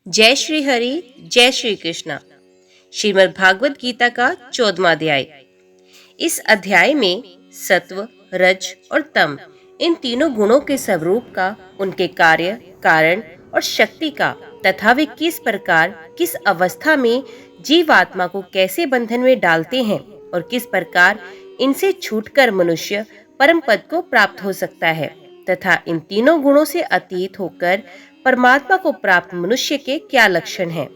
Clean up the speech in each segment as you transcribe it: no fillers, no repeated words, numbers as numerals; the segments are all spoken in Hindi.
जय श्री हरि, जय श्री कृष्णा। श्रीमद् भागवत गीता का 14वां अध्याय। इस अध्याय में सत्व, रज और तम इन तीनों गुणों के स्वरूप का, उनके कार्य, कारण और शक्ति का तथा वे किस प्रकार किस अवस्था में जीवात्मा को कैसे बंधन में डालते हैं और किस प्रकार इनसे छूटकर मनुष्य परम पद को प्राप्त हो सकता है तथा इन तीनों गुणों से अतीत होकर परमात्मा को प्राप्त मनुष्य के क्या लक्षण हैं,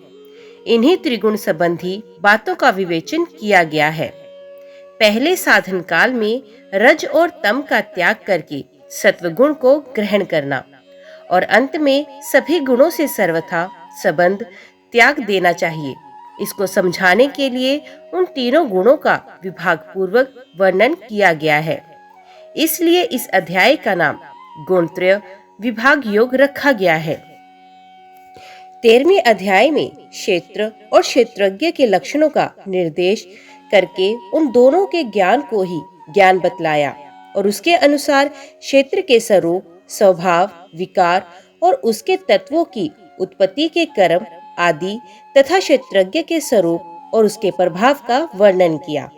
इन्हीं त्रिगुण संबंधी बातों का विवेचन किया गया है। पहले साधन काल में रज और तम का त्याग करके सत्वगुण को ग्रहण करना और अंत में सभी गुणों से सर्वथा संबंध त्याग देना चाहिए। इसको समझाने के लिए उन तीनों गुणों का विभाग पूर्वक वर्णन किया गया है। इसलिए इस अध्याय का नाम गुणत्रय विभाग योग रखा गया है। 13वें अध्याय में क्षेत्र और क्षेत्रज्ञ के लक्षणों का निर्देश करके उन दोनों के ज्ञान को ही ज्ञान बतलाया और उसके अनुसार क्षेत्र के स्वरूप, स्वभाव, विकार और उसके तत्वों की उत्पत्ति के कर्म आदि तथा क्षेत्रज्ञ के स्वरूप और उसके प्रभाव का वर्णन किया।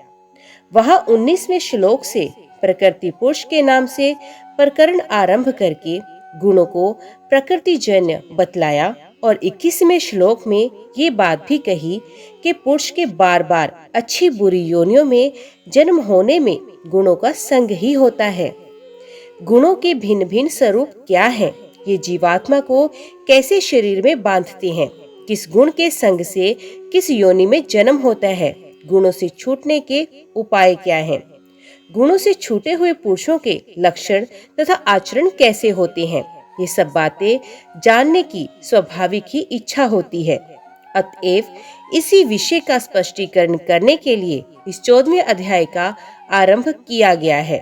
वहां 19वें श्लोक से प्रकृति पुरुष के नाम से प्रकरण आरंभ करके गुणों को प्रकृतिजन्य बतलाया और 21वें श्लोक में ये बात भी कही कि पुरुष के बार बार अच्छी बुरी योनियों में जन्म होने में गुणों का संग ही होता है। गुणों के भिन्न भिन्न स्वरूप क्या हैं, ये जीवात्मा को कैसे शरीर में बांधते हैं, किस गुण के संग से किस योनि में जन्म होता है, गुणों से छूटने के उपाय क्या हैं, गुणों से छूटे हुए पुरुषों के लक्षण तथा आचरण कैसे होते हैं, ये सब बातें जानने की स्वाभाविक ही इच्छा होती है। अतएव इसी विषय का स्पष्टीकरण करने के लिए इस 14वें अध्याय का आरंभ किया गया है।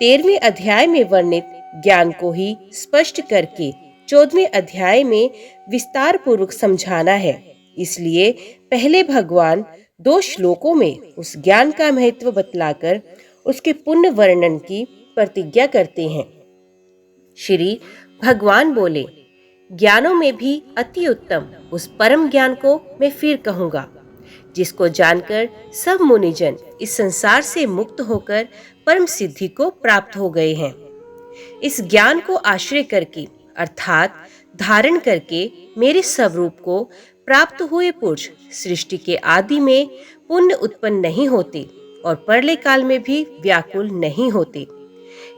13वें अध्याय में वर्णित ज्ञान को ही स्पष्ट करके 14वें अध्याय में विस्तार पूर्वक समझाना है। इसलिए पहले भगवान 2 श्लोकों में उस ज्ञान का महत्व बतलाकर उसके पुण्य वर्णन की प्रतिज्ञा करते हैं। श्री भगवान बोले, ज्ञानों में भी अति उत्तम उस परम ज्ञान को मैं फिर कहूंगा, जिसको जानकर सब मुनिजन इस संसार से मुक्त होकर परम सिद्धि को प्राप्त हो गए हैं। इस ज्ञान को आश्रय करके अर्थात धारण करके मेरे स्वरूप को प्राप्त हुए पुरुष सृष्टि के आदि में पुण्य उत्पन्न नहीं होते और प्रलय काल में भी व्याकुल नहीं होते।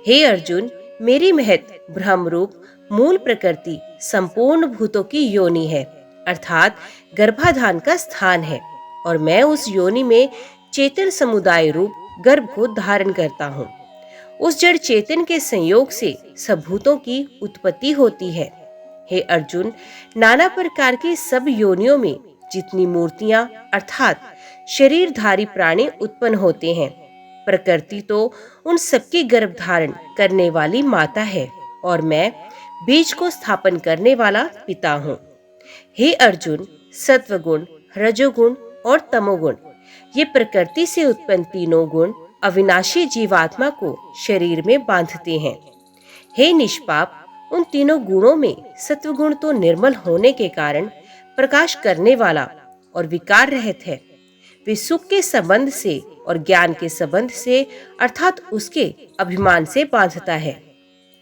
हे अर्जुन, मेरी महत ब्रह्म रूप मूल प्रकृति संपूर्ण भूतों की योनि है, अर्थात गर्भाधान का स्थान है और मैं उस योनि में चेतन समुदाय रूप गर्भ को धारण करता हूँ। उस जड़ चेतन के संयोग से सब भूतों की उत्पत्ति होती है। हे अर्जुन, नाना प्रकार के सब योनियों में जितनी मूर्तियां अर्थात शरीरधारी प्राणी उत्पन्न होते हैं, प्रकृति तो उन सबके गर्भ धारण करने वाली माता है और मैं बीज को स्थापन करने वाला पिता हूँ। हे अर्जुन, सत्वगुण, रजोगुण और तमोगुण ये प्रकृति से उत्पन्न तीनों गुण अविनाशी जीवात्मा को शरीर में बांधते हैं। हे निष्पाप, उन तीनों गुणों में सत्वगुण तो निर्मल होने के कारण प्रकाश करने वाला और विकार रहित है। वे सुख के संबंध से और ज्ञान के संबंध से अर्थात उसके अभिमान से बांधता है।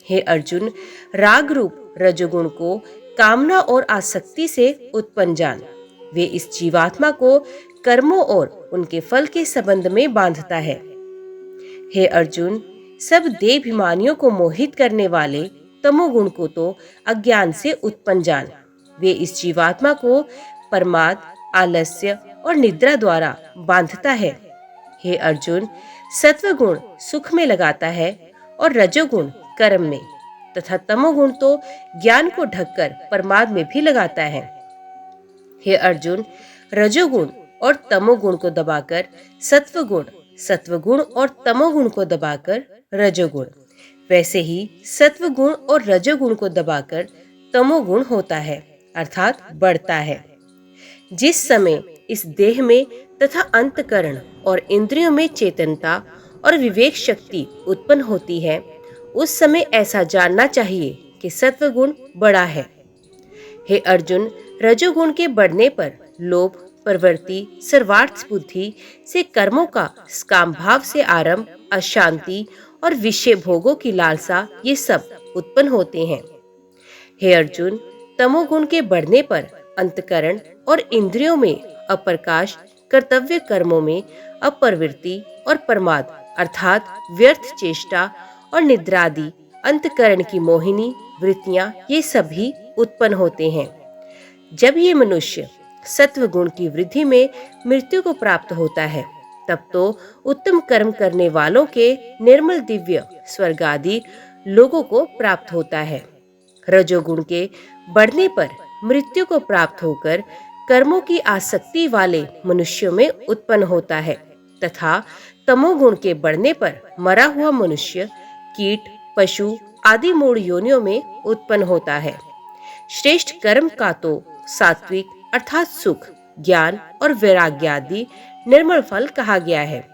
हे अर्जुन, राग रूप रजोगुण को कामना और आसक्ति से उत्पन्न जान। वे इस जीवात्मा को कर्मों और उनके फल के संबंध में बांधता है। हे अर्जुन, सब देहाभिमानियों को मोहित करने वाले तमोगुण को तो अज्ञान से उत्पन्न जान। वे इस जीवात्मा को प्रमाद, आलस्य और निद्रा द्वारा बांधता है। हे अर्जुन, सत्वगुण सुख में लगाता है और रजोगुण कर्म में तथा तमोगुण तो ज्ञान को ढककर प्रमाद में भी लगाता है। हे अर्जुन, रजोगुण और तमोगुण को दबाकर सत्वगुण, सत्वगुण और तमोगुण को दबाकर रजोगुण, वैसे ही सत्वगुण और रजोगुण को दबाकर तमोगुण होता है अर्थात बढ़ता है। जिस समय इस देह में तथा अंतकरण और इंद्रियों में चेतनता और विवेक शक्ति उत्पन्न होती है, उस समय ऐसा जानना चाहिए कि सत्वगुण बड़ा है। हे अर्जुन, रजोगुण के बढ़ने पर लोभ, प्रवृत्ति, सर्वार्थ बुद्धि से कर्मों का काम भाव से आरंभ, अशांति और विषय भोगों की लालसा, ये सब उत्पन्न होते हैं। हे अर्जुन, तमोगुण के बढ़ने पर अंतकरण और इंद्रियों में अप्रकाश, कर्तव्य कर्मों में अप्रवृत्ति और प्रमाद अर्थात व्यर्थ चेष्टा और निद्रादि अंतकरण की मोहिनी वृत्तियां, ये सभी उत्पन्न होते हैं। जब ये मनुष्य सत्व गुण की वृद्धि में मृत्यु को प्राप्त होता है, तब तो उत्तम कर्म करने वालों के निर्मल दिव्य स्वर्ग आदि लोगों को प्राप्त होता है। रजोगुण के बढ़ने पर मृत्यु को प्राप्त होकर कर्मों की आसक्ति वाले मनुष्यों में उत्पन्न होता है तथा तमोगुण के बढ़ने पर मरा हुआ मनुष्य कीट, पशु आदि मूढ़ योनियों में उत्पन्न होता है। श्रेष्ठ कर्म का तो सात्विक अर्थात सुख, ज्ञान और वैराग्य आदि निर्मल फल कहा गया है।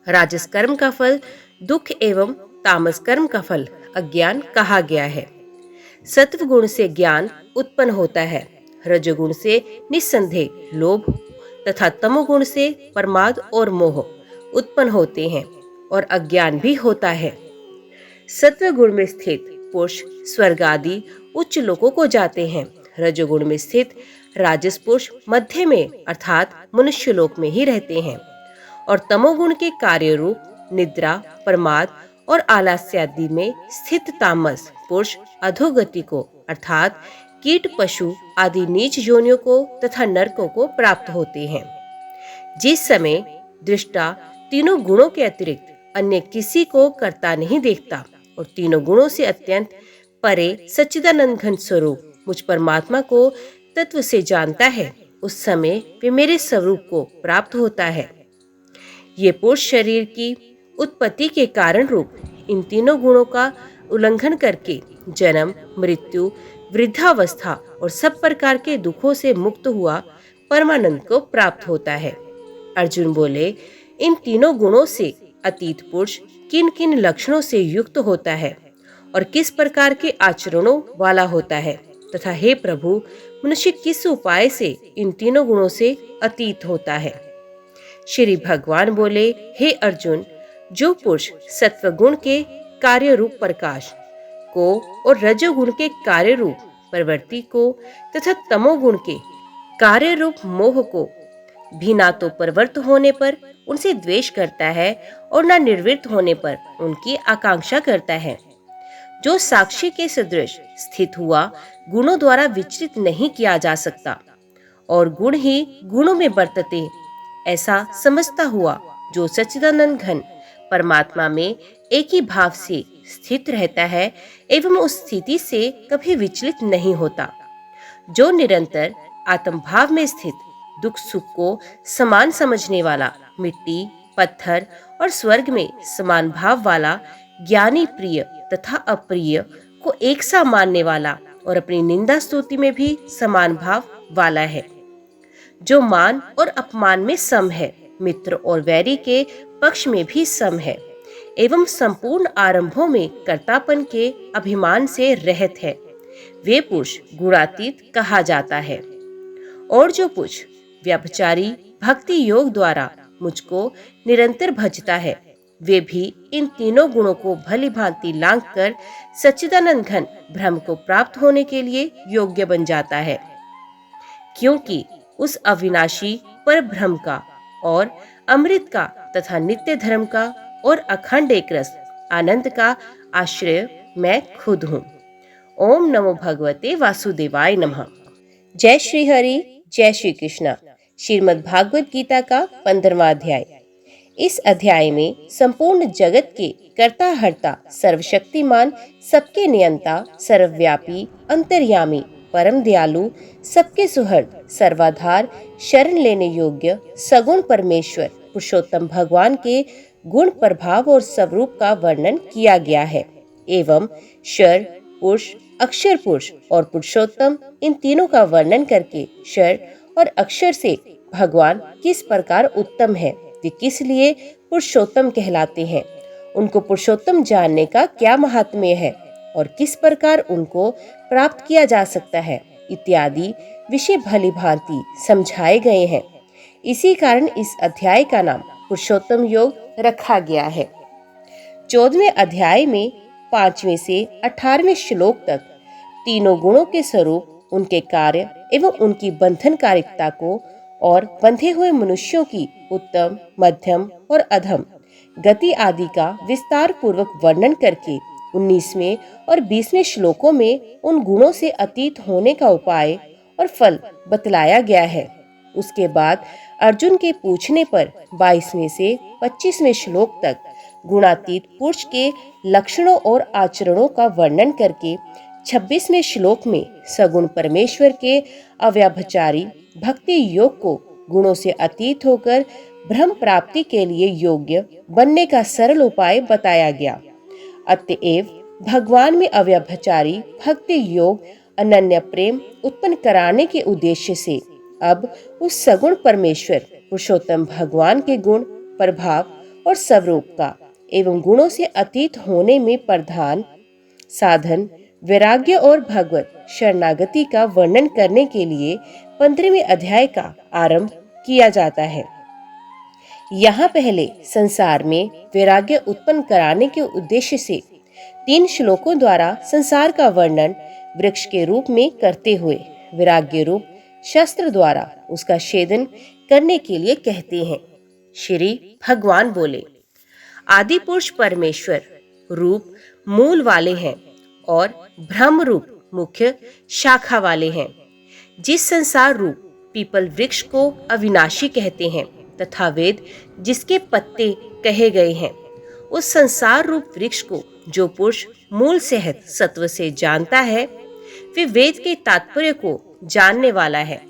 राजस कर्म का फल दुख एवं तामस कर्म का फल अज्ञान कहा गया है। सत्व गुण से ज्ञान उत्पन्न होता है, रजोगुण से निस्संदेह लोभ तथा तमोगुण से प्रमाद और मोह उत्पन्न होते हैं और अज्ञान भी होता है। सत्व गुण में स्थित पुरुष स्वर्ग आदि उच्च लोकों को जाते हैं। रजोगुण में स्थित राजस पुरुष मध्य में अर्थात मनुष्य लोक में ही रहते हैं और तमोगुण के कार्य रूप निद्रा, प्रमाद और आलस्य आदि में स्थित तामस पुरुष अधोगति को अर्थात कीट, पशु आदि नीच योनियों को तथा नरकों को प्राप्त होते हैं। जिस समय दृष्टा तीनों गुणों के अतिरिक्त अन्य किसी को करता नहीं देखता और तीनों गुणों से अत्यंत परे सच्चिदानंद घन स्वरूप मुझ परमात्मा को तत्व से जानता है, उस समय वे मेरे स्वरूप को प्राप्त होता है। ये पुरुष शरीर की उत्पत्ति के कारण रूप इन तीनों गुणों का उल्लंघन करके जन्म, मृत्यु, वृद्धावस्था और सब प्रकार के दुखों से मुक्त हुआ परमानंद को प्राप्त होता है। अर्जुन बोले, इन तीनों गुणों से अतीत पुरुष किन किन लक्षणों से युक्त होता है और किस प्रकार के आचरणों वाला होता है तथा हे प्रभु, मनुष्य किस उपाय से इन तीनों गुणों से अतीत होता है। श्री भगवान बोले, हे अर्जुन, जो पुरुष सत्व गुण के कार्य रूप प्रकाश को और रजोगुण के कार्य रूप प्रवृत्ति को तथा तमोगुण के कार्य रूप मोह को भी ना तो प्रवृत्त होने पर उनसे द्वेष करता है और ना निर्वृत्त होने पर उनकी आकांक्षा करता है, जो साक्षी के सदृश स्थित हुआ गुणों द्वारा विचलित नहीं किया जा सकता और गुण ही गुणों में बरतते ऐसा समझता हुआ, जो सच्चिदानंद घन परमात्मा में एक ही भाव से स्थित रहता है एवं उस स्थिति से कभी विचलित नहीं होता, जो निरंतर आत्म भाव में स्थित दुख सुख को समान समझने वाला, मिट्टी, पत्थर और स्वर्ग में समान भाव वाला, ज्ञानी प्रिय तथा अप्रिय को एक सा मानने वाला और अपनी निंदा स्तुति में भी समान भाव वाला है, जो मान और अपमान में सम है, मित्र और वैरी के पक्ष में भी सम है एवं संपूर्ण आरंभों में कर्तापन के अभिमान से रहित है, वे पुरुष गुणातीत कहा जाता है। और जो पुरुष व्यभिचारी भक्ति योग द्वारा मुझको निरंतर भजता है, वे भी इन तीनों गुणों को भली भांति लांघ कर सच्चिदानंद घन ब्रह्म को प्राप्त होने के लिए योग्य बन जाता है, क्योंकि उस अविनाशी पर ब्रह्म का और अमृत का तथा नित्य धर्म का और अखंड एक रस आनंद का आश्रय मैं खुद हूँ। ओम नमो भगवते वासुदेवाय नमः। जय श्री हरि, जय श्री कृष्णा। श्रीमद् भागवत गीता का 15वां अध्याय। इस अध्याय में संपूर्ण जगत के कर्ता हर्ता, सर्वशक्तिमान, सबके नियंता, सर्वव्यापी, अंतर्यामी, परम दयालु, सबके सुहृद, सर्वाधार, शरण लेने योग्य, सगुण परमेश्वर पुरुषोत्तम भगवान के गुण, प्रभाव और स्वरूप का वर्णन किया गया है एवं शर, पुरुष, अक्षर पुरुष और पुरुषोत्तम, इन तीनों का वर्णन करके शर और अक्षर से भगवान किस प्रकार उत्तम है, वे किस लिए पुरुषोत्तम कहलाते हैं, उनको पुरुषोत्तम जानने का क्या महात्म्य है और किस प्रकार उनको प्राप्त किया जा सकता है इत्यादि विषय भली भांति समझाए गए हैं। इसी कारण इस अध्याय का नाम पुरुषोत्तम योग रखा गया है। 14वें अध्याय में 5वें से 18वें श्लोक तक तीनों गुणों के स्वरूप, उनके कार्य एवं उनकी बंधनकारिता को और बंधे हुए मनुष्यों की उत्तम, मध्यम और अधम गति आदि का विस्तार पूर्वक वर्णन करके 19वें और 20वें श्लोकों में उन गुणों से अतीत होने का उपाय और फल बतलाया गया है। उसके बाद अर्जुन के पूछने पर 22वें से 25वें श्लोक तक गुणातीत पुरुष के लक्षणों और आचरणों का वर्णन करके 26वें श्लोक में सगुण परमेश्वर के अव्यभिचारी भक्ति योग को गुणों से अतीत होकर ब्रह्म प्राप्ति के लिए योग्य बनने का सरल उपाय बताया गया। अतएव भगवान में अव्यभिचारी भक्ति योग अनन्य प्रेम उत्पन्न कराने के उद्देश्य से अब उस सगुण परमेश्वर पुरुषोत्तम भगवान के गुण, प्रभाव और स्वरूप का एवं गुणों से अतीत होने में प्रधान साधन वैराग्य और भगवत शरणागति का वर्णन करने के लिए 15वें अध्याय का आरंभ किया जाता है। यहाँ पहले संसार में वैराग्य उत्पन्न कराने के उद्देश्य से 3 श्लोकों द्वारा संसार का वर्णन वृक्ष के रूप में करते हुए वैराग्य रूप शस्त्र द्वारा उसका छेदन करने के लिए कहते हैं। श्री भगवान बोले, आदि पुरुष परमेश्वर रूप मूल वाले हैं और ब्रह्म रूप मुख्य शाखा वाले हैं। जिस संसार रूप पीपल वृक्ष को अविनाशी कहते हैं तथा वेद जिसके पत्ते कहे गए हैं, उस संसार रूप वृक्ष को जो पुरुष मूल सहित सत्व से जानता है, वे वेद के तात्पर्य को जानने वाला है।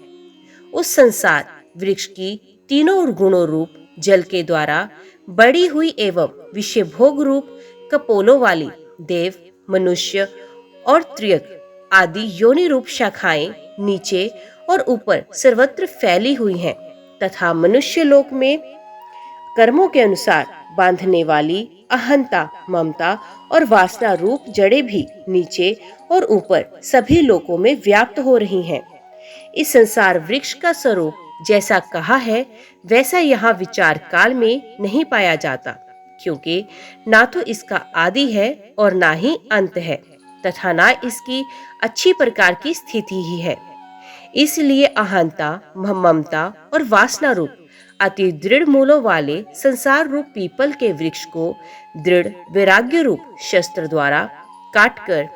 उस संसार वृक्ष की तीनों गुणों रूप जल के द्वारा बढ़ी हुई एवं विषय भोग रूप कपोलों वाली देव, मनुष्य और त्रियक आदि योनि रूप शाखाएं नीचे और ऊपर सर्वत्र फैली हुई हैं तथा मनुष्य लोक में कर्मों के अनुसार बांधने वाली अहंता, ममता और वासना रूप जड़ें भी नीचे और ऊपर सभी लोकों में व्याप्त हो रही हैं। इस संसार वृक्ष का स्वरूप जैसा कहा है वैसा यहाँ विचार काल में नहीं पाया जाता, क्योंकि ना तो इसका आदि है और ना ही अंत है तथा ना इसकी अच्छी प्रकार की स्थिति ही है। इसलिए अहंता, ममता और वासना रूप अति दृढ़ मूलों वाले संसार रूप पीपल के वृक्ष को दृढ़ वैराग्य रूप शस्त्र द्वारा काटकर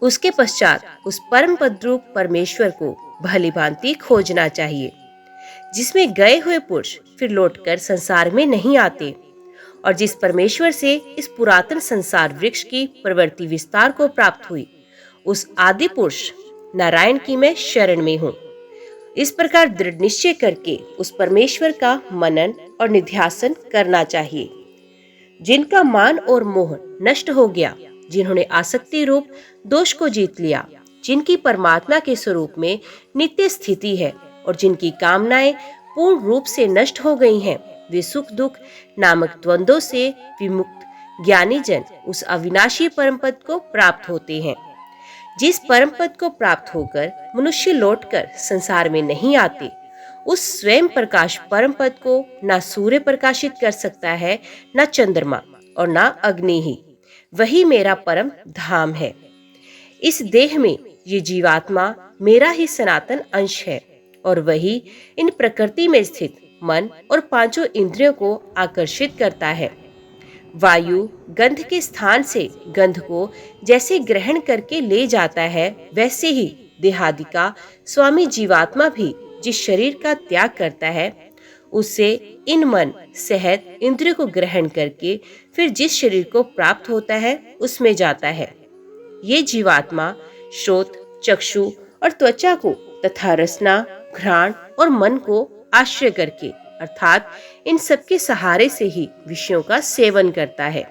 उसके पश्चात उस परम पद रूप परमेश्वर को भली भांति खोजना चाहिए, जिसमें गए हुए पुरुष फिर लौटकर संसार में नहीं आते और जिस परमेश्वर से इस पुरातन संसार वृक्ष की प्रवृत्ति विस्तार को प्राप्त हुई, उस आदि पुरुष नारायण की मैं शरण में हूँ। इस प्रकार दृढ़ निश्चय करके उस परमेश्वर का मनन और निध्यासन करना चाहिए। जिनका मान और मोह नष्ट हो गया, जिन्होंने आसक्ति रूप दोष को जीत लिया, जिनकी परमात्मा के स्वरूप में नित्य स्थिति है और जिनकी कामनाएं पूर्ण रूप से नष्ट हो गई हैं, वे सुख दुख नामक द्वंद्वों से विमुक्त ज्ञानी जन उस अविनाशी परम पद को प्राप्त होते हैं। जिस परम पद को प्राप्त होकर मनुष्य लौटकर संसार में नहीं आते, उस स्वयं प्रकाश परम पद को ना सूर्य प्रकाशित कर सकता है, ना चंद्रमा और ना अग्नि ही। वही मेरा परम धाम है। इस देह में ये जीवात्मा मेरा ही सनातन अंश है और वही इन प्रकृति में स्थित मन और पांचों इंद्रियों को आकर्षित करता है। वायु गंध के स्थान से गंध को जैसे ग्रहण करके ले जाता है, वैसे ही देहादि का स्वामी जीवात्मा भी जिस शरीर का त्याग करता है, उससे इन मन सेहत इंद्रियों को ग्रहण करके फिर जिस शरीर को प्राप्त होता है उसमें जाता है। ये जीवात्मा श्रोत, चक्षु और त्वचा को तथा रसना, घ्राण और मन को आश्रय करके अर्थात इन सबके सहारे से ही विषयों का सेवन करता है।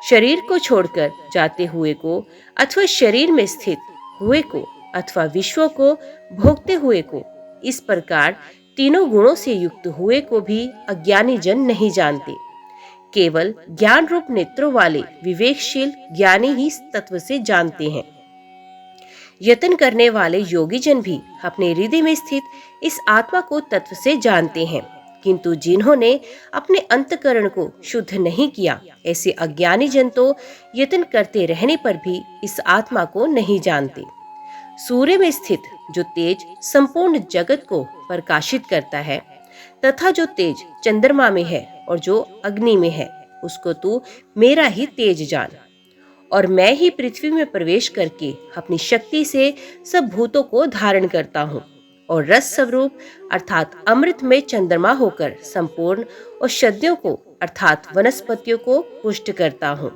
शरीर को छोड़कर जाते हुए को अथवा शरीर में स्थित हुए को अथवा विश्व को भोगते हुए को, इस प्रकार तीनों गुणों से युक्त हुए को भी अज्ञानी जन नहीं जानते। केवल ज्ञान रूप नेत्रों वाले विवेकशील ज्ञानी ही तत्व से जानते हैं। यत्न करने वाले योगी जन भी अपने हृदय में स्थित इस आत्मा को तत्व से जानते हैं, किंतु जिन्होंने अपने अंतकरण को शुद्ध नहीं किया, ऐसे अज्ञानी जन तो यत्न करते रहने पर भी इस आत्मा को नहीं जानते। सूर्य में स्थित जो तेज संपूर्ण जगत को प्रकाशित करता है, तथा जो तेज चंद्रमा में है और जो अग्नि में है, उसको तू मेरा ही तेज जान। और मैं ही पृथ्वी में प्रवेश करके अपनी शक्ति से सब भूतों को धारण करता हूँ और रस स्वरूप अर्थात अमृत में चंद्रमा होकर संपूर्ण औषधियों को अर्थात वनस्पतियों को पुष्ट करता हूँ।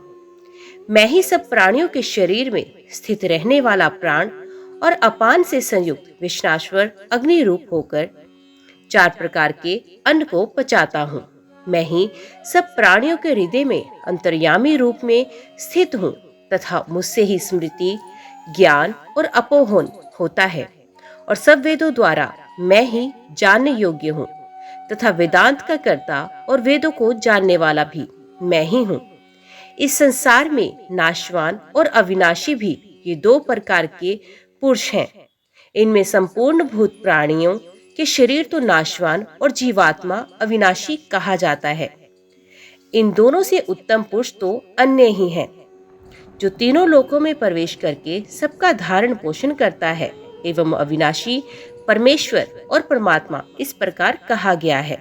मैं ही सब प्राणियों के शरीर में स्थित रहने वाला प्राण और अपान से संयुक्त विश्वाश्वर अग्नि रूप होकर 4 प्रकार के अन्न को पचाता हूँ। मैं ही सब प्राणियों के हृदय में अंतर्यामी रूप में स्थित हूँ तथा मुझसे ही स्मृति, ज्ञान और अपोहन होता है और सब वेदों द्वारा मैं ही जानने योग्य हूँ तथा वेदांत का कर्ता और वेदों को जानने वाला भी मैं ही हूँ। इस संसार में नाशवान और अविनाशी भी ये 2 प्रकार के पुरुष हैं। इनमें संपूर्ण भूत प्राणियों के शरीर तो नाशवान और जीवात्मा अविनाशी कहा जाता है। इन दोनों से उत्तम पुरुष तो अन्य ही हैं, जो तीनों लोकों में प्रवेश करके सबका धारण पोषण करता है। एवं अविनाशी परमेश्वर और परमात्मा इस प्रकार कहा गया है,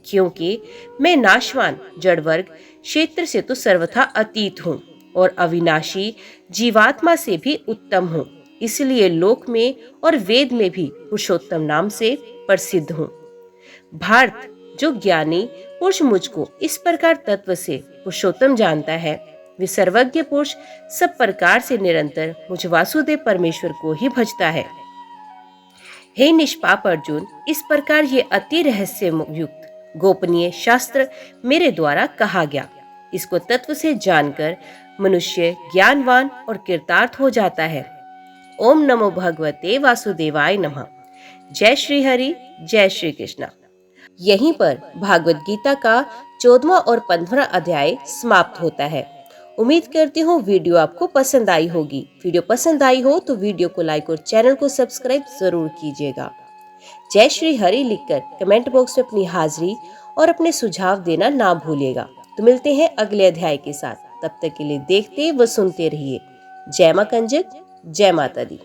क्योंकि मैं नाशवान जड़ वर्ग क्षेत्र से तो सर्वथा अतीत हूँ और अविनाशी जीवात्मा से भी उत्तम हूँ। इसलिए लोक में और वेद में भी पुरुषोत्तम नाम से प्रसिद्ध हूँ। भारत जो ज्ञानी पुरुष मुझको इस प्रकार तत्व से पुरुषोत्तम जानता है, वे सर्वज्ञ पुरुष सब प्रकार से निरंतर मुझ वासुदेव परमेश्वर को ही भजता है। हे निष्पाप अर्जुन, इस प्रकार ये अति रहस्य युक्त गोपनीय शास्त्र मेरे द्वारा कहा गया। इसको तत्व से जानकर मनुष्य ज्ञानवान और कृतार्थ हो जाता है। ओम नमो भगवते वासुदेवाय नमः। जय श्री हरि, जय श्री कृष्णा। यहीं पर भागवत गीता का 14वां और 15वां अध्याय समाप्त होता है। उम्मीद करती हूँ वीडियो आपको पसंद आई होगी। वीडियो पसंद आई हो तो वीडियो को लाइक और चैनल को सब्सक्राइब जरूर कीजिएगा। जय श्री हरि लिखकर कमेंट बॉक्स में अपनी हाजिरी और अपने सुझाव देना ना भूलिएगा। तो मिलते हैं अगले अध्याय के साथ। तब तक के लिए देखते व सुनते रहिए। जय मां कंजक, जय माता दी।